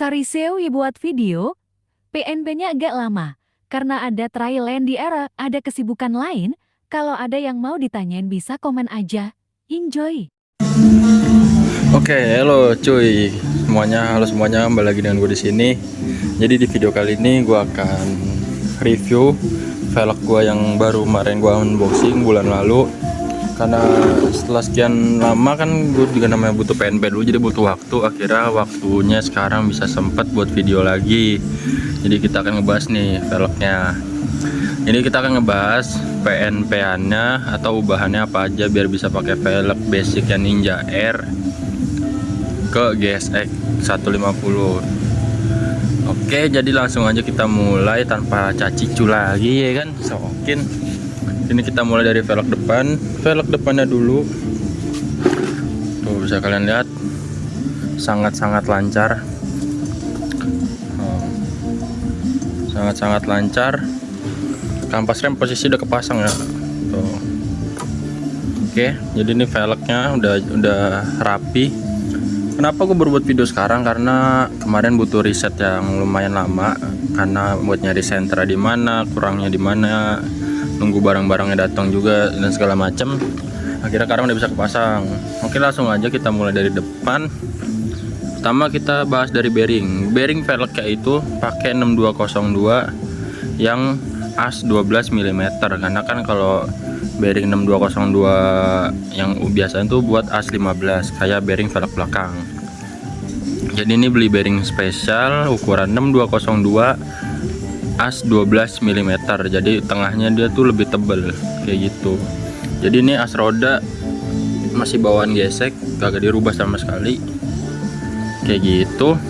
Sorry Sewi buat video, PNP-nya agak lama, karena ada Thailand di era, ada kesibukan lain, kalau ada yang mau ditanyain bisa komen aja. Enjoy! Oke, halo cuy semuanya, halo semuanya, kembali lagi dengan gue di sini. Jadi di video kali ini gue akan review velg gue yang baru kemarin gue unboxing bulan lalu. Karena setelah sekian lama kan gue juga namanya butuh PNP dulu, jadi butuh waktu. Akhirnya waktunya sekarang bisa sempet buat video lagi. Jadi kita akan ngebahas nih velgnya. Ini kita akan ngebahas PNP-annya atau ubahannya apa aja biar bisa pakai velg basic yang Ninja Air ke GSX 150. Oke, jadi langsung aja kita mulai tanpa cacicu lagi ya kan, sokin. Ini kita mulai dari velg depan. Velg depannya dulu. Tuh bisa kalian lihat, sangat-sangat lancar. Sangat-sangat lancar. Kampas rem posisi udah kepasang ya. Tuh. Oke, jadi ini velgnya udah rapi. Kenapa gue baru buat video sekarang? Karena kemarin butuh riset yang lumayan lama, karena buat nyari sentra di mana, kurangnya di mana, nunggu barang-barangnya datang juga dan segala macam. Akhirnya sekarang udah bisa kepasang. Oke, langsung aja kita mulai dari depan. Pertama kita bahas dari bearing. Bearing velgnya itu pakai 6202 yang as 12 mm. Karena kan kalau bearing 6202 yang biasa itu buat as 15 kayak bearing velg belakang. Jadi ini beli bearing spesial ukuran 6202 as 12 mm. Jadi tengahnya dia tuh lebih tebal kayak gitu. Jadi ini as roda masih bawaan gesek, kagak dirubah sama sekali kayak gitu.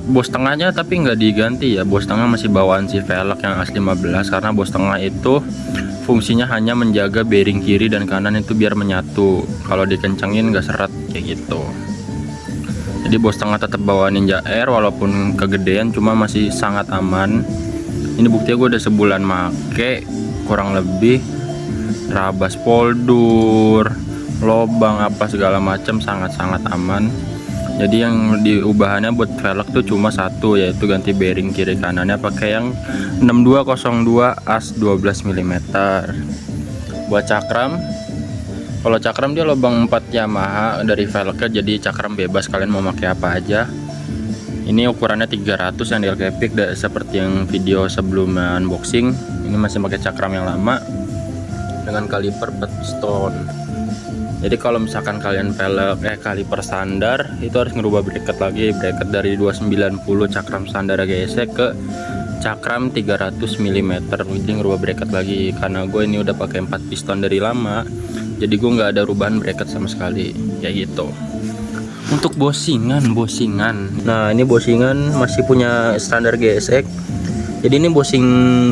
Bos tengahnya tapi nggak diganti ya, bos tengah masih bawaan si velg yang as 15, karena bos tengah itu fungsinya hanya menjaga bearing kiri dan kanan itu biar menyatu, kalau dikencengin nggak seret kayak gitu. Jadi bos tengah tetap bawaan Ninja Air walaupun kegedean, cuma masih sangat aman. Ini buktinya gue udah sebulan make, kurang lebih rabas poldur, lobang apa segala macam sangat-sangat aman. Jadi yang diubahannya buat velg tuh cuma satu, yaitu ganti bearing kiri kanannya pakai yang 6202 as 12 mm. Buat cakram, kalau cakram dia lubang 4 Yamaha dari velgnya, jadi cakram bebas kalian mau pakai apa aja. Ini ukurannya 300 yang di Elkepik, seperti yang video sebelum unboxing. Ini masih pakai cakram yang lama dengan kaliper 4 piston. Jadi kalau misalkan kalian velg kaliper standar itu harus ngerubah bracket lagi, bracket dari 290 cakram standar GSX ke cakram 300 mm. Jadi ngerubah bracket lagi, karena gue ini udah pakai 4 piston dari lama, jadi gue nggak ada rubahan bracket sama sekali kayak gitu. Untuk bosingan, nah ini bosingan masih punya standar GSX. Jadi ini bosing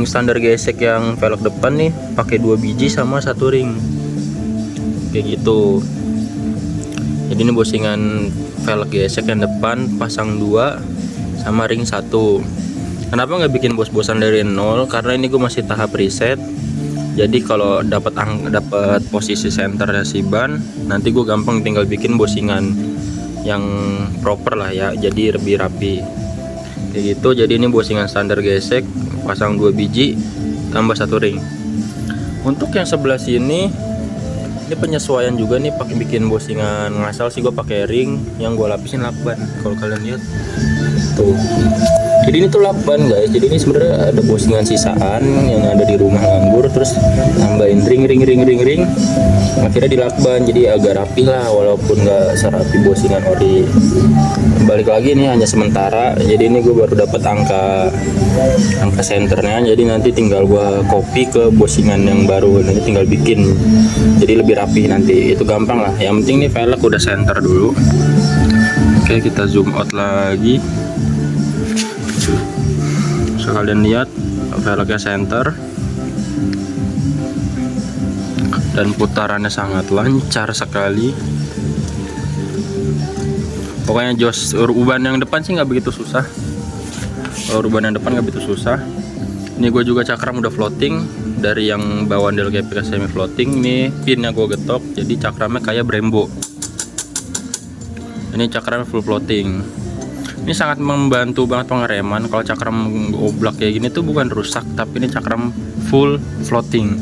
standar GSX yang velg depan nih pakai 2 biji sama 1 ring kayak gitu. Jadi ini bosingan velg GSX yang depan pasang 2 sama ring 1. Kenapa nggak bikin bos-bosan dari 0? Karena ini gue masih tahap riset. Jadi kalau dapat posisi senternya si ban, nanti gue gampang tinggal bikin bosingan yang proper lah ya, jadi lebih rapi kayak gitu. Jadi ini bosingan standar GSX pasang 2 biji tambah 1 ring. Untuk yang sebelah sini ini penyesuaian juga nih, pakai bikin bosingan ngasal sih, gue pakai ring yang gue lapisin lakban. Kalau kalian lihat tuh, jadi ini tuh lakban guys. Jadi ini sebenarnya ada bosingan sisaan yang ada di rumah nganggur, terus tambahin ring, akhirnya dilakban, jadi agak rapi lah walaupun nggak serapi bosingan ori. Balik lagi nih hanya sementara, jadi ini gue baru dapat angka senternya, jadi nanti tinggal gue copy ke bosingan yang baru, nanti tinggal bikin jadi lebih rapi nanti, itu gampang lah. Yang penting nih velg udah center dulu. Oke, kita zoom out lagi. So, kalian lihat velgnya center dan putarannya sangat lancar sekali. Pokoknya jos uban yang depan sih nggak begitu susah. Kalau uban yang depan nggak begitu susah. Ini gue juga cakram udah floating dari yang bawaan del GP ke semi floating. Ini pinnya gue getok, jadi cakramnya kayak Brembo. Ini cakram full floating. Ini sangat membantu banget pengereman. Kalau cakram oblak kayak gini tuh bukan rusak, tapi ini cakram full floating.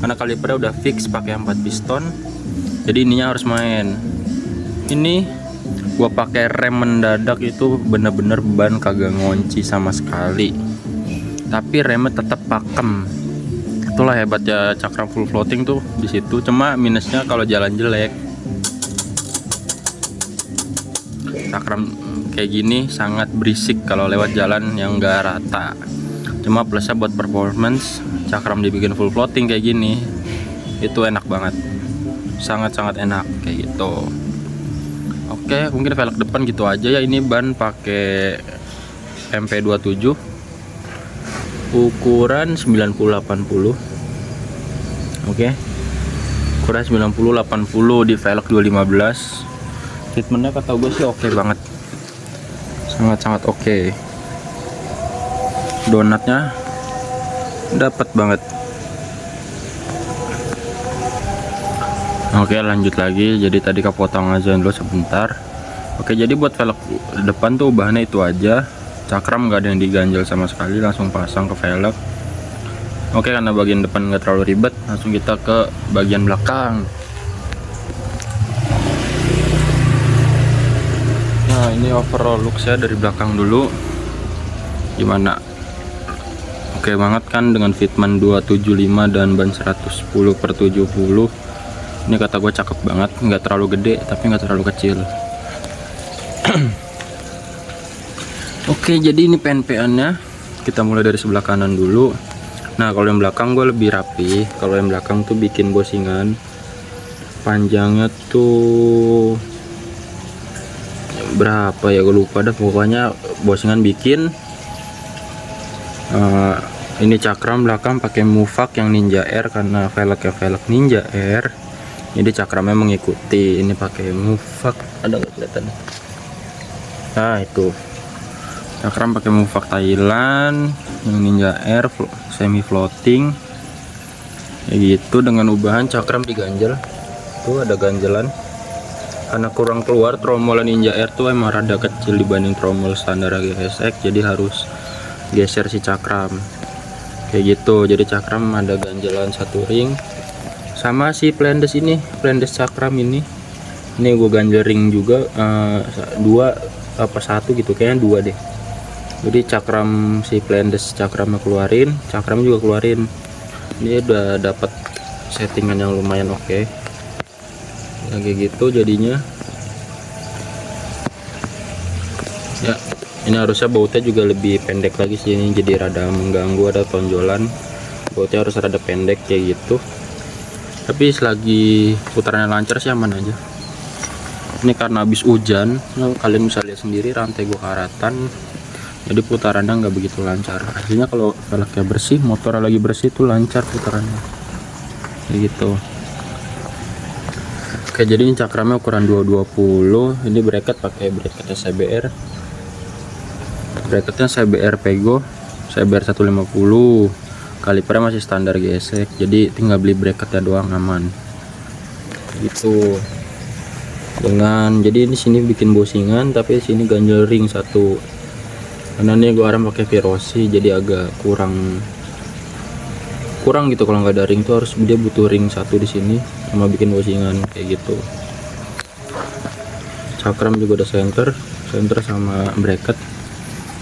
Karena kalipernya udah fix pakai 4 piston. Jadi ininya harus main. Ini gua pakai rem mendadak itu bener-bener ban kagak ngunci sama sekali. Tapi remnya tetap pakem. Itulah hebatnya cakram full floating tuh di situ. Cuma minusnya kalau jalan jelek. Cakram kayak gini sangat berisik kalau lewat jalan yang enggak rata. Cuma plusnya buat performance, cakram dibikin full floating kayak gini itu enak banget, sangat-sangat enak kayak gitu. Oke, mungkin velg depan gitu aja ya. Ini ban pakai MP27 ukuran 90-80. Oke, ukuran 90-80 di velg 215. Treatmentnya kata gue sih oke banget, sangat-sangat oke. Donatnya dapat banget. Oke, lanjut lagi. Jadi tadi kepotong aja dulu sebentar. Oke, jadi buat velg depan tuh bahannya itu aja. Cakram nggak ada yang diganjel sama sekali, langsung pasang ke velg. Oke, karena bagian depan nggak terlalu ribet, langsung kita ke bagian belakang. Nah, ini overall look saya dari belakang dulu. Gimana? Oke banget kan dengan fitment 275 dan ban 110/70. Ini kata gue cakep banget, nggak terlalu gede tapi nggak terlalu kecil. Oke, jadi ini PNP-annya. Kita mulai dari sebelah kanan dulu. Nah, kalau yang belakang gue lebih rapi. Kalau yang belakang tuh bikin bosingan. Panjangnya tuh berapa ya, gue lupa dah. Pokoknya bosingan bikin. Ini cakram belakang pakai Muvak yang Ninja Air karena velgnya velg Ninja Air. Jadi cakramnya mengikuti. Ini pakai Muvak, ada nggak kelihatan? Nah, itu cakram pakai Muvak Thailand yang Ninja Air semi floating. Ya gitu, dengan ubahan cakram diganjel. Tuh ada ganjelan. Karena kurang keluar, tromol Ninja Air tuh emang rada kecil dibanding tromol standar GSX, jadi harus geser si cakram kayak gitu. Jadi cakram ada ganjelan 1 ring. Sama si plendes ini, plendes cakram ini gue ganjel ring juga, 2 apa 1 gitu, kayaknya 2 deh. Jadi cakram si plendes cakramnya keluarin, cakram juga keluarin. Ini udah dapat settingan yang lumayan oke. Kayak gitu jadinya ya. Ini harusnya bautnya juga lebih pendek lagi sih, ini jadi rada mengganggu, ada tonjolan. Bautnya harus rada pendek kayak gitu, tapi selagi putarannya lancar sih aman aja. Ini karena habis hujan, kalian bisa lihat sendiri rantai gua karatan, jadi putarannya nggak begitu lancar. Aslinya kalau velgnya bersih, motor lagi bersih tuh lancar putarannya kayak gitu. Oke, jadi ini cakramnya ukuran 220. Ini bracket pakai bracket CBR. Bracketnya CBR Pego, CBR 150. Kalipernya masih standar GSX. Jadi tinggal beli bracketnya doang, aman. Gitu. Jadi di sini bikin bosingan, tapi sini ganjel ring 1. Karena ini gua aram pakai Virosi, jadi agak kurang gitu. Kalau nggak ada ring tuh harus dia butuh ring 1 di sini, sama bikin bosingan kayak gitu. Cakram juga ada center sama bracket,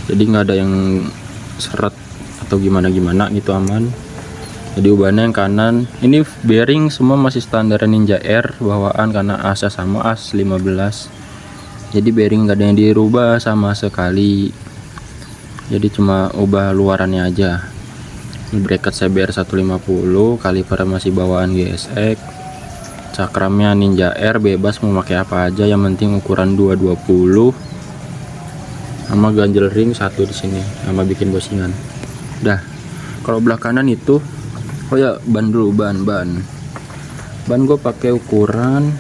jadi nggak ada yang seret atau gimana gitu, aman. Jadi ubahannya yang kanan. Ini bearing semua masih standar Ninja Air bawaan karena asnya sama as 15. Jadi bearing nggak ada yang dirubah sama sekali, jadi cuma ubah luarannya aja. Ini bracket CBR 150, kaliper masih bawaan GSX. Cakramnya Ninja Air, bebas mau pakai apa aja, yang penting ukuran 220. Sama ganjel ring 1 di sini, sama bikin bosingan. Dah. Kalau belah kanan itu, oh ya, ban dulu, ban gue pakai ukuran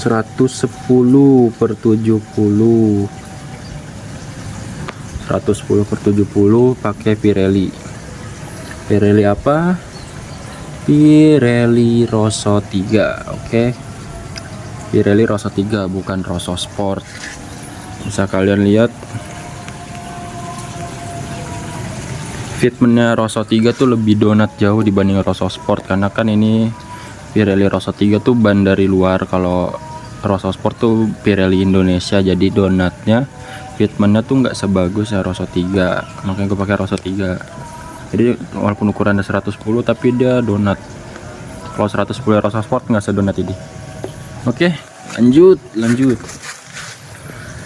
110/70. 110/70 pakai Pirelli apa? Pirelli Rosso 3. Oke. Pirelli Rosso 3 bukan Rosso Sport. Bisa kalian lihat fitmentnya Rosso 3 tuh lebih donat jauh dibanding Rosso Sport, karena kan ini Pirelli Rosso 3 tuh ban dari luar, kalau Rosso Sport tuh Pirelli Indonesia, jadi donatnya fitmentnya tuh nggak sebagus ya Rosso 3, makanya gue pakai Rosso 3. Jadi walaupun ukurannya 110 tapi dia donat. Kalau 110 Rosso Sport nggak sedonat ini. Oke, lanjut.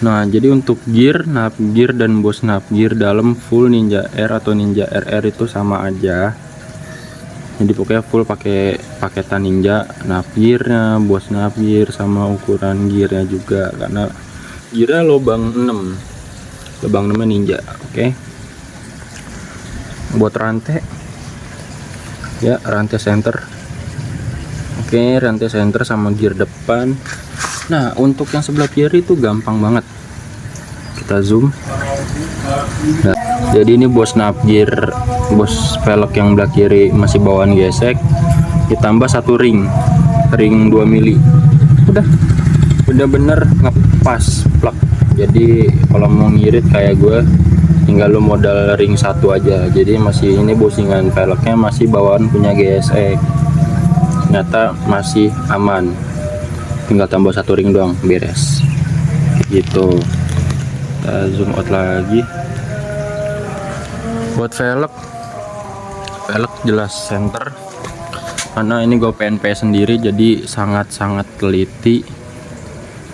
Nah, jadi untuk gear, nap gear dan bos nap gear dalam full Ninja R atau Ninja RR itu sama aja. Jadi pokoknya full pakai paketan Ninja, nap gearnya, bos nap gear sama ukuran gearnya juga, karena gearnya lubang 6 Ninja. Oke. Buat rantai ya, rantai center. Oke, rantai center sama gear depan. Nah, untuk yang sebelah kiri itu gampang banget. Kita zoom. Nah, jadi ini bos nap gear, bos velg yang belah kiri masih bawaan gesek, ditambah satu ring 2 mili. Udah bener ngepas plug. Jadi kalau mau ngirit kayak gue, tinggal lu modal ring 1 aja. Jadi masih ini bosingan velgnya masih bawaan punya gesek. Ternyata masih aman. Tinggal tambah satu ring doang, beres gitu. Kita zoom out lagi. Buat velg jelas center, karena ini gue PNP sendiri, jadi sangat teliti.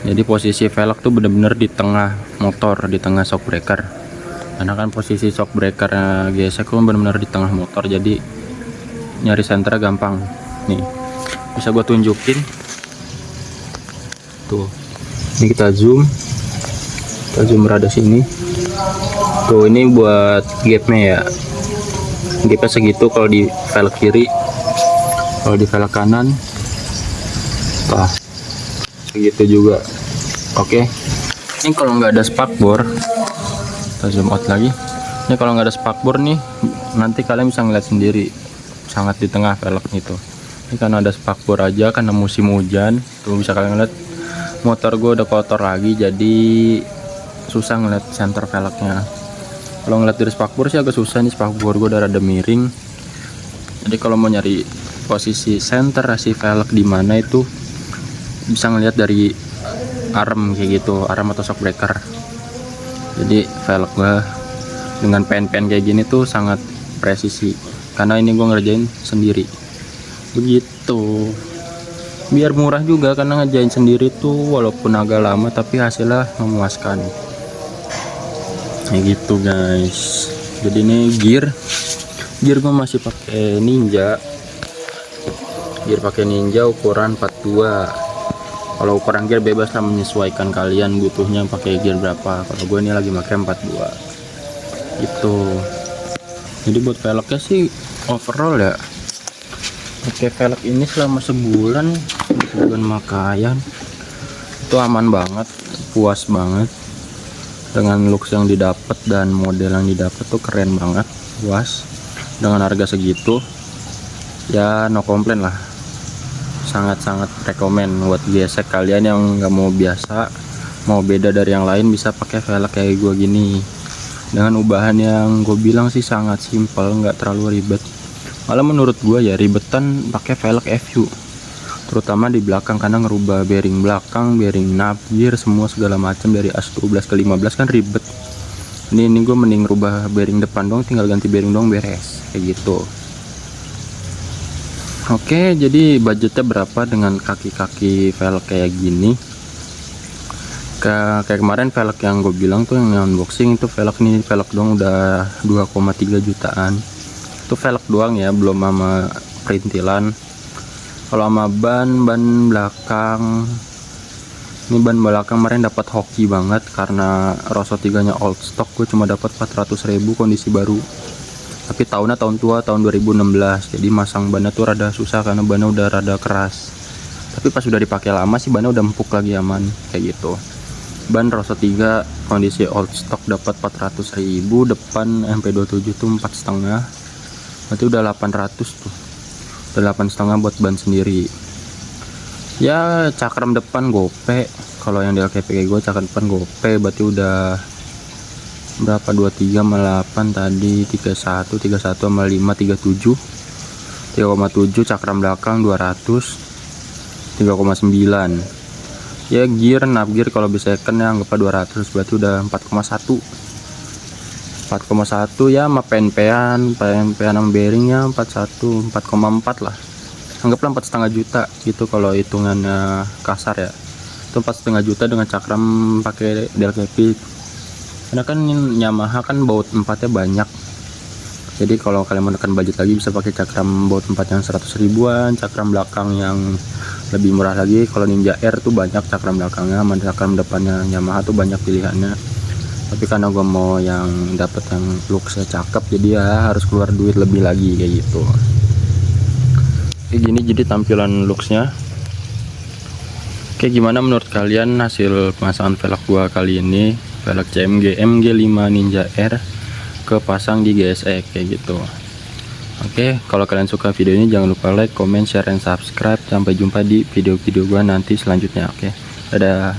Jadi posisi velg tuh bener-bener di tengah motor, di tengah shock breaker, karena kan posisi shock breaker gesek tuh bener-bener di tengah motor, jadi nyari center gampang. Nih bisa gue tunjukin tuh, ini kita zoom rada sini tuh. Ini buat gapnya ya, gapnya segitu kalau di velg kiri, kalau di velg kanan segitu juga. Oke, ini kalau nggak ada spakbor, kita zoom out lagi. Ini kalau nggak ada spakbor nih, nanti kalian bisa ngeliat sendiri sangat di tengah velg itu. Ini karena ada spakbor aja, karena musim hujan tuh bisa kalian lihat motor gue udah kotor lagi, jadi susah ngeliat center velgnya. Kalau ngeliat dari spakbor sih agak susah, nih spakbor gue udah rada miring. Jadi kalau mau nyari posisi center si velg di mana itu bisa ngeliat dari arm kayak gitu, arm atau shock breaker. Jadi velg gue dengan pen kayak gini tuh sangat presisi, karena ini gue ngerjain sendiri begitu. Biar murah juga, karena ngerjain sendiri tuh walaupun agak lama tapi hasilnya memuaskan kayak gitu guys. Jadi ini gear gue masih pakai Ninja, ukuran 42. Kalau ukuran gear bebas lah, menyesuaikan kalian butuhnya pakai gear berapa. Kalau gue ini lagi pakai 42 gitu. Jadi buat velgnya sih overall ya, pakai velg ini selama sebulan makaian itu aman banget, puas banget dengan looks yang didapat dan model yang didapat tuh keren banget, puas dengan harga segitu ya, no komplain lah. Sangat rekomen buat gesek kalian yang nggak mau biasa, mau beda dari yang lain, bisa pakai velg kayak gue gini dengan ubahan yang gue bilang sih sangat simpel, nggak terlalu ribet. Malah menurut gue ya ribetan pakai velg FU, terutama di belakang, karena ngerubah bearing belakang, bearing nap gear, semua segala macam dari as-12 ke 15 kan ribet. Ini gue mending rubah bearing depan dong, tinggal ganti bearing dong, beres kayak gitu. Oke, jadi budgetnya berapa dengan kaki-kaki velg kayak gini? Kayak kemarin velg yang gue bilang tuh yang unboxing itu, velg doang udah 2,3 jutaan. Itu velg doang ya, belum sama perintilan. Kalau sama ban belakang, ini ban belakang kemarin dapat hoki banget, karena Rosso 3 nya old stock gue cuma dapat 400.000 kondisi baru, tapi tahunnya tahun tua, tahun 2016. Jadi masang bannya tuh rada susah karena bannya udah rada keras, tapi pas udah dipakai lama sih bannya udah empuk lagi, aman kayak gitu. Ban Rosso 3 kondisi old stock dapat 400.000, depan MP27 tuh 4,5, berarti udah 800 tuh, udah 8,5 buat ban sendiri. Ya cakram depan gope. Kalau yang di LKP gue cakram depan gope, berarti udah berapa, 23 sama 8 tadi, 31 sama 5 37, 3,7. Cakram belakang 200, 3,9. Ya gear nap gear kalau bisa second ya anggapnya 200, berarti udah 4,1 ya. Sama PNP-an sama bearingnya 41, 4,4 lah, anggaplah 4,5 juta gitu kalau hitungannya kasar ya. Itu 4,5 juta dengan cakram pakai DLKP, karena kan Yamaha kan baut 4-nya banyak. Jadi kalau kalian menekan budget lagi bisa pakai cakram baut 4 yang 100 ribuan, cakram belakang yang lebih murah lagi. Kalau Ninja R tuh banyak cakram belakangnya, sama cakram depannya Yamaha tuh banyak pilihannya. Tapi karena gue mau yang dapet yang looksnya cakep, jadi ya harus keluar duit lebih lagi kayak gitu. Kayak gini jadi tampilan looksnya. Oke, gimana menurut kalian hasil pemasangan velg gua kali ini? Velg CMG MG5 Ninja R kepasang di GSX kayak gitu. Oke, kalau kalian suka video ini jangan lupa like, comment, share, dan subscribe. Sampai jumpa di video-video gua nanti selanjutnya. Oke, dadah.